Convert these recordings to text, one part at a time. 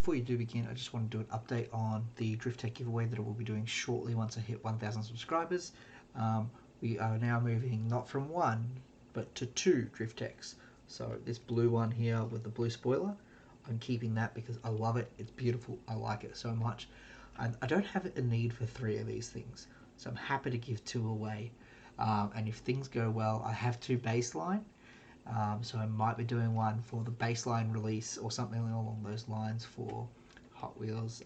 before you do begin, I just want to do an update on the Drift Tech giveaway that I will be doing shortly once I hit 1,000 subscribers. We are now moving not from one, but to two Drift Techs. So this blue one here with the blue spoiler, I'm keeping that because I love it. It's beautiful. I like it so much. And I don't have a need for three of these things. So I'm happy to give two away. And if things go well, I have two baseline. So I might be doing one for the baseline release or something along those lines for Hot Wheels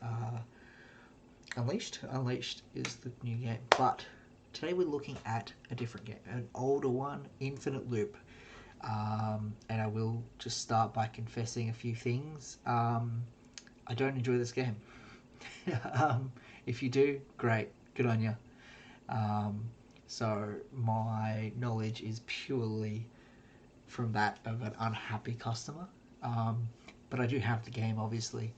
Unleashed. Unleashed is the new game. But today we're looking at a different game, an older one, Infinite Loop. And I will just start by confessing a few things. I don't enjoy this game. If you do, great, good on you. So my knowledge is purely from that of an unhappy customer. But I do have the game, obviously,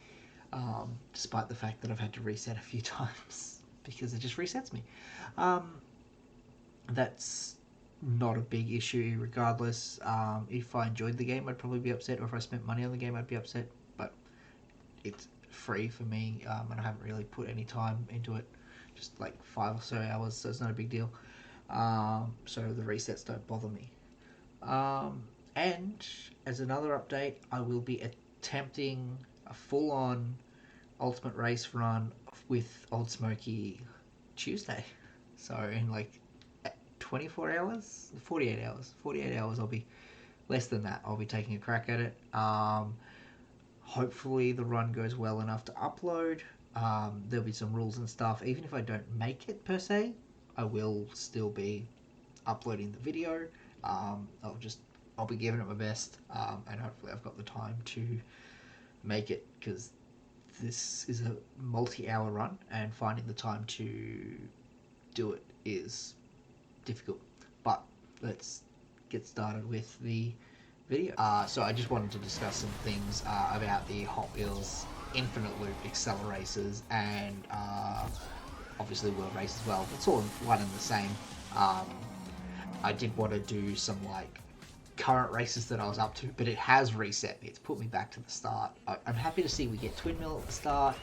despite the fact that I've had to reset a few times because it just resets me. That's not a big issue regardless. If I enjoyed the game, I'd probably be upset, or if I spent money on the game, I'd be upset. But it's free for me, and I haven't really put any time into it, just like 5 or so hours, so it's not a big deal. So the resets don't bother me. And as another update, I will be attempting a full-on Ultimate Race run with Old Smoky Tuesday. So in like 24 hours, 48 hours, I'll be less than that. I'll be taking a crack at it. Hopefully the run goes well enough to upload. There'll be some rules and stuff. Even if I don't make it per se, I will still be uploading the video. I'll be giving it my best, and hopefully I've got the time to make it, because this is a multi-hour run and finding the time to do it is difficult. But let's get started with the video. So I just wanted to discuss some things about the Hot Wheels Infinite Loop Acceleracers and obviously World Race as well. It's all one and the same. I did want to do some like current races that I was up to, but it has reset me. It's put me back to the start. I'm happy to see we get Twin Mill at the start,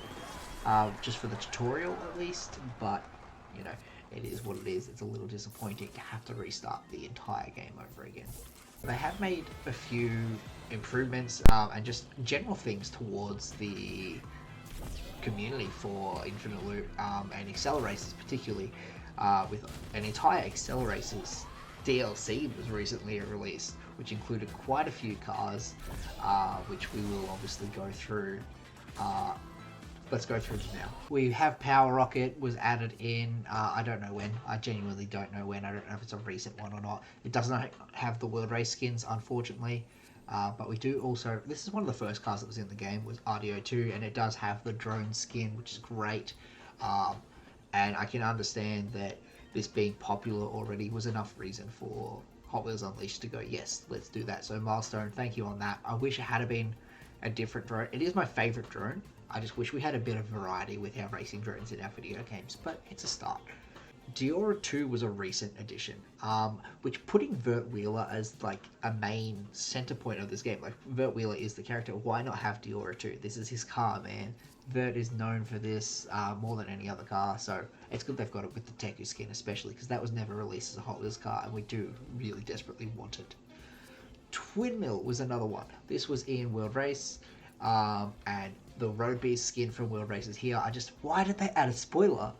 just for the tutorial at least, but you know, it is what it is. It's a little disappointing to have to restart the entire game over again. They have made a few improvements and just general things towards the community for Infinite Loop and Acceleracers particularly, with an entire Acceleracers DLC was recently released, which included quite a few cars, which we will obviously go through. Let's go through them now. We have Power Rocket was added in, I don't know when, I genuinely don't know when, I don't know if it's a recent one or not. It does not have the World Race skins, unfortunately, but we do also, this is one of the first cars that was in the game, was RDO2, and it does have the drone skin, which is great, and I can understand that this being popular already was enough reason for Hot Wheels Unleashed to go, yes, let's do that. So Milestone, thank you on that. I wish it had been a different drone. It is my favourite drone. I just wish we had a bit of variety with our racing drones in our video games, but it's a start. Diora 2 was a recent addition, which putting Vert Wheeler as like a main center point of this game. Like Vert Wheeler is the character. Why not have Diora 2? This is his car, man. Vert is known for this more than any other car, so it's good they've got it with the Teku skin, especially because that was never released as a Hot Wheels car, and we do really desperately want it. Twin Mill was another one. This was in World Race, and the Road Beast skin from World Race is here. Why did they add a spoiler?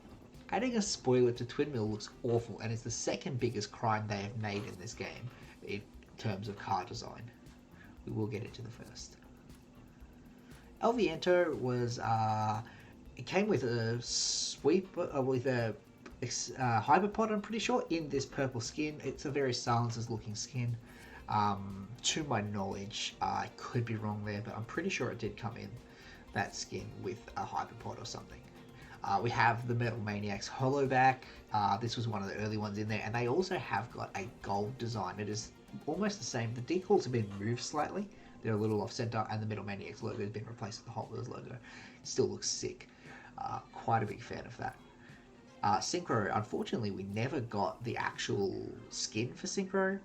Adding a spoiler to Twin Mill looks awful, and it's the second biggest crime they have made in this game in terms of car design. We will get into the first. El Viento was, it came with a sweep, with a Hyperpod, I'm pretty sure, in this purple skin. It's a very Silencers looking skin. To my knowledge, I could be wrong there, but I'm pretty sure it did come in that skin with a Hyperpod or something. We have the Metal Maniacs Hollowback. This was one of the early ones in there, and they also have got a gold design. It is almost the same. The decals have been moved slightly. They're a little off center, and the Metal Maniacs logo has been replaced with the Hot Wheels logo. It still looks sick. Quite a big fan of that. Synchro, unfortunately, we never got the actual skin for Synchro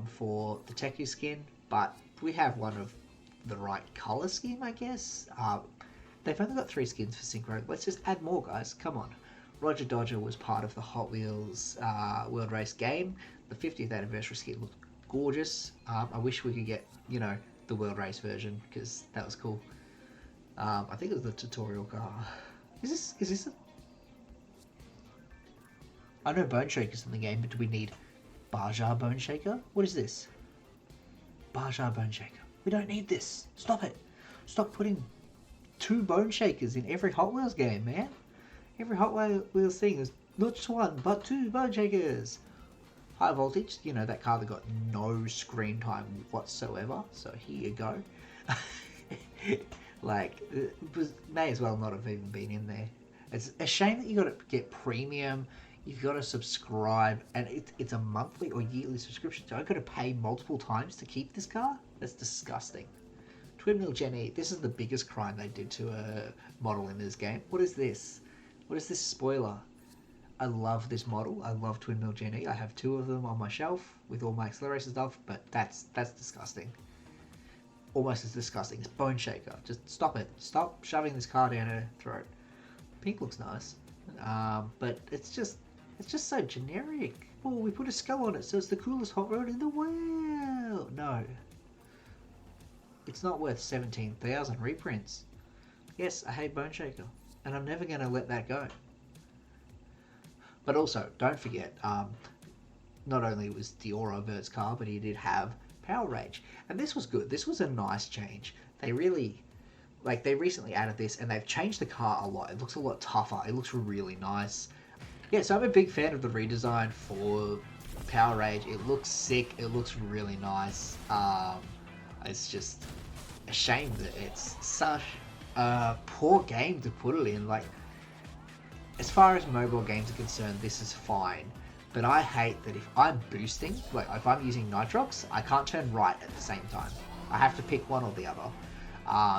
for the Teku skin, but we have one of the right color scheme, I guess. They've only got 3 skins for Synchro. Let's just add more, guys. Come on. Roger Dodger was part of the Hot Wheels World Race game. The 50th anniversary skin looked gorgeous. I wish we could get, the World Race version, because that was cool. I think it was the tutorial car. Is this a... I know Bone Shaker's in the game, but do we need Baja Bone Shaker? What is this? Baja Bone Shaker. We don't need this. Stop it. Stop putting 2 Bone Shakers in every Hot Wheels game, man. Every Hot Wheels thing is not just 1, but 2 Bone Shakers. High Voltage, that car that got no screen time whatsoever. So here you go. It may as well not have even been in there. It's a shame that you got to get premium. You've got to subscribe, and it's a monthly or yearly subscription. So I've got to pay multiple times to keep this car. That's disgusting. Twin Mill Gen E. This is the biggest crime they did to a model in this game. What is this? What is this spoiler? I love this model. I love Twin Mill Gen E. I have 2 of them on my shelf with all my Acceleracers stuff, but that's disgusting. Almost as disgusting as Bone Shaker. Just stop it. Stop shoving this car down her throat. Pink looks nice, but it's just so generic. Oh, we put a skull on it, so it's the coolest hot rod in the world. No. It's not worth 17,000 reprints. Yes, I hate Bone Shaker, and I'm never going to let that go. But also, don't forget, not only was Diora Bert's car, but he did have Power Rage. And this was good. This was a nice change. They recently added this, and they've changed the car a lot. It looks a lot tougher. It looks really nice. Yeah, so I'm a big fan of the redesign for Power Rage. It looks sick. It looks really nice. It's just a shame that it's such a poor game to put it in. As far as mobile games are concerned, this is fine. But I hate that if I'm boosting, if I'm using Nitrox, I can't turn right at the same time. I have to pick one or the other.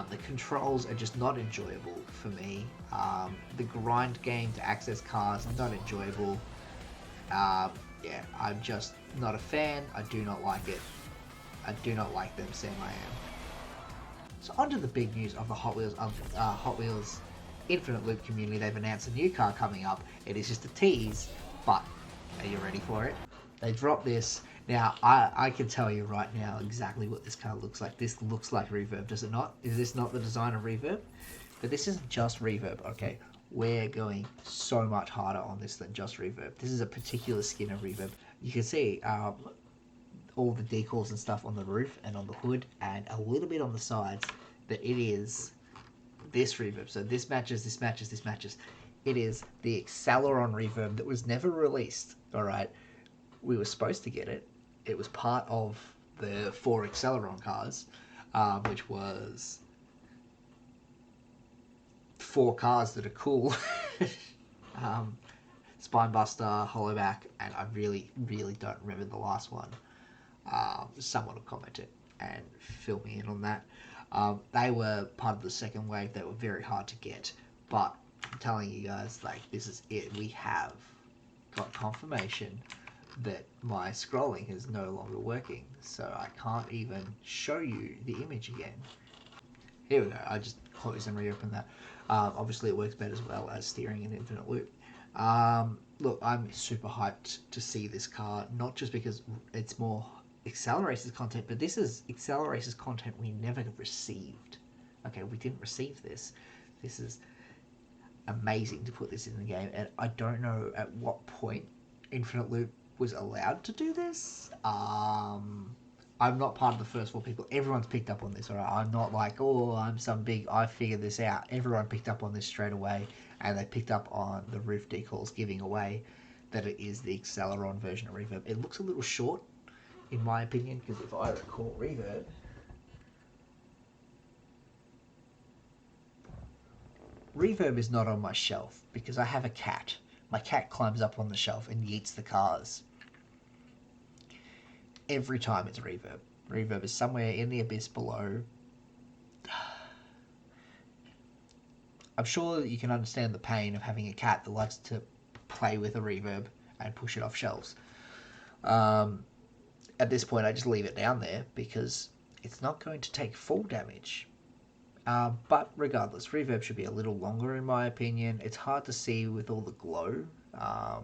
The controls are just not enjoyable for me. The grind game to access cars, not enjoyable. Yeah, I'm just not a fan. I do not like it. I do not like them, Sam I am. So onto the big news of the Hot Wheels Infinite Loop community. They've announced a new car coming up. It is just a tease, but are you ready for it? They dropped this. Now, I can tell you right now exactly what this car looks like. This looks like Reverb, does it not? Is this not the design of Reverb? But this isn't just Reverb, okay? We're going so much harder on this than just Reverb. This is a particular skin of Reverb. You can see all the decals and stuff on the roof and on the hood and a little bit on the sides, that it is this Reverb. So this matches, this matches, this matches. It is the Acceleron Reverb that was never released, alright? We were supposed to get it. It was part of the 4 Acceleron cars, which was 4 cars that are cool. Spinebuster, Hollowback, and I really, really don't remember the last one. Someone will comment it and fill me in on that. They were part of the second wave. They were very hard to get, but I'm telling you guys, this is it. We have got confirmation that my scrolling is no longer working, so I can't even show you the image again. Here we go. I just closed and reopened that. Obviously it works better as well as steering in Infinite Loop. Look, I'm super hyped to see this car, not just because it's more Acceleracers content, but this is Acceleracers content we never received. Okay, we didn't receive this. This is amazing to put this in the game, and I don't know at what point Infinite Loop was allowed to do this. I'm not part of the first 4 people. Everyone's picked up on this, alright? I'm not like, oh, I'm some big, I figured this out. Everyone picked up on this straight away, and they picked up on the roof decals giving away that it is the Acceleron version of Reverb. It looks a little short, in my opinion, because if I recall Reverb is not on my shelf because I have a cat. My cat climbs up on the shelf and yeets the cars. Every time it's Reverb. Reverb is somewhere in the abyss below. I'm sure that you can understand the pain of having a cat that likes to play with a Reverb and push it off shelves. At this point, I just leave it down there because it's not going to take full damage. But regardless, reverb should be a little longer in my opinion. It's hard to see with all the glow, um,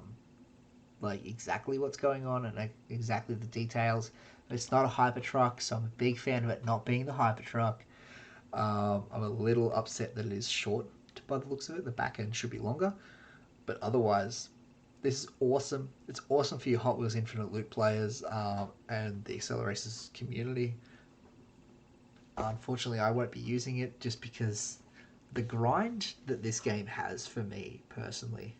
like exactly what's going on and exactly the details. It's not a hypertruck, so I'm a big fan of it not being the hypertruck. I'm a little upset that it is short by the looks of it. The back end should be longer, but otherwise, this is awesome. It's awesome for your Hot Wheels Infinite Loop players and the Acceleracers community. Unfortunately, I won't be using it just because the grind that this game has for me personally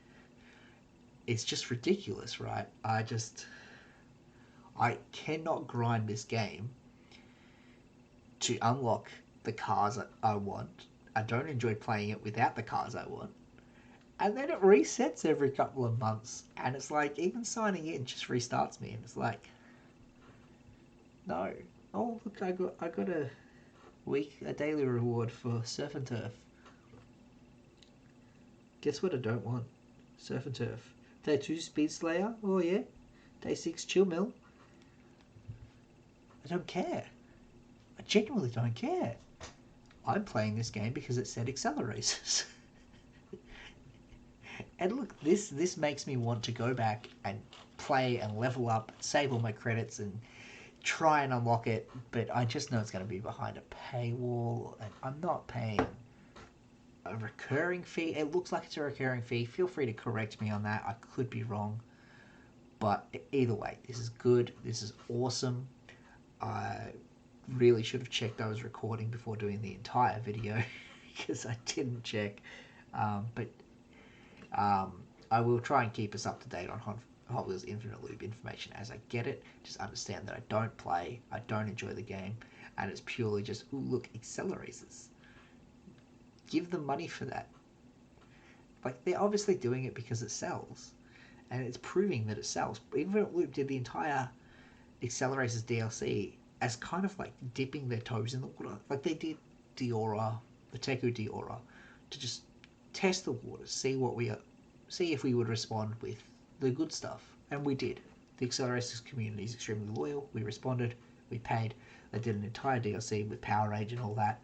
is just ridiculous, right? I cannot grind this game to unlock the cars that I want. I don't enjoy playing it without the cars I want. And then it resets every couple of months. And it's like, even signing in just restarts me. And it's like, no. Oh, look, I got a daily reward for Surf and Turf. Guess what I don't want? Surf and Turf. Day 2, Speed Slayer. Oh, yeah. Day 6, Chill Mill. I don't care. I genuinely don't care. I'm playing this game because it said Acceleracers. And look, this makes me want to go back and play and level up, save all my credits and try and unlock it, but I just know it's going to be behind a paywall, and I'm not paying a recurring fee. It looks like it's a recurring fee. Feel free to correct me on that. I could be wrong. But either way, this is good. This is awesome. I really should have checked I was recording before doing the entire video because I didn't check. But I will try and keep us up to date on Hot Wheels Infinite Loop information as I get it. Just understand that I don't play, I don't enjoy the game, and it's purely just, ooh, look, Acceleracers. Give them money for that. Like, they're obviously doing it because it sells, and it's proving that it sells. Infinite Loop did the entire Acceleracers DLC as kind of like dipping their toes in the water. Like they did Diora, the Teku Diora, to just test the waters, see if we would respond with the good stuff, and we did. The Accelerators community is extremely loyal. We responded, we paid. They did an entire DLC with Power Rage and all that.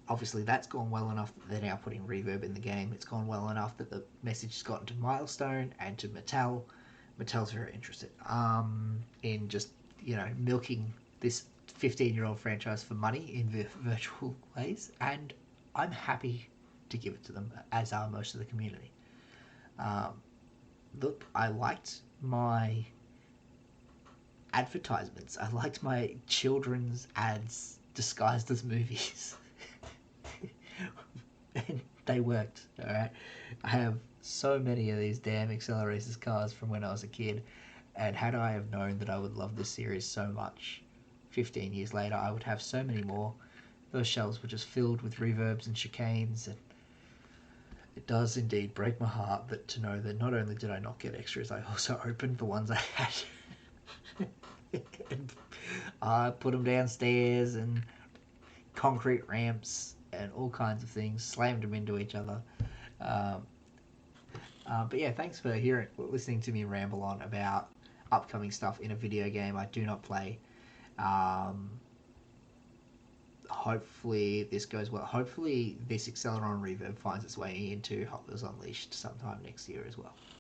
Obviously, that's gone well enough that they're now putting reverb in the game. It's gone well enough that the message has gotten to Milestone and to Mattel. Mattel's very interested in just milking this 15-year-old franchise for money in virtual ways, and I'm happy to give it to them, as are most of the community. Look, I liked my advertisements. I liked my children's ads disguised as movies. And they worked, alright? I have so many of these damn Accelerators cars from when I was a kid, and had I have known that I would love this series so much 15 years later, I would have so many more. Those shelves were just filled with reverbs and chicanes, and it does indeed break my heart that to know that not only did I not get extras, I also opened the ones I had. And I put them downstairs and concrete ramps and all kinds of things, slammed them into each other. Um, but yeah, thanks for listening to me ramble on about upcoming stuff in a video game I do not play. Hopefully this goes well. Hopefully this Acceleron Reverb finds its way into Hot Wheels Unleashed sometime next year as well.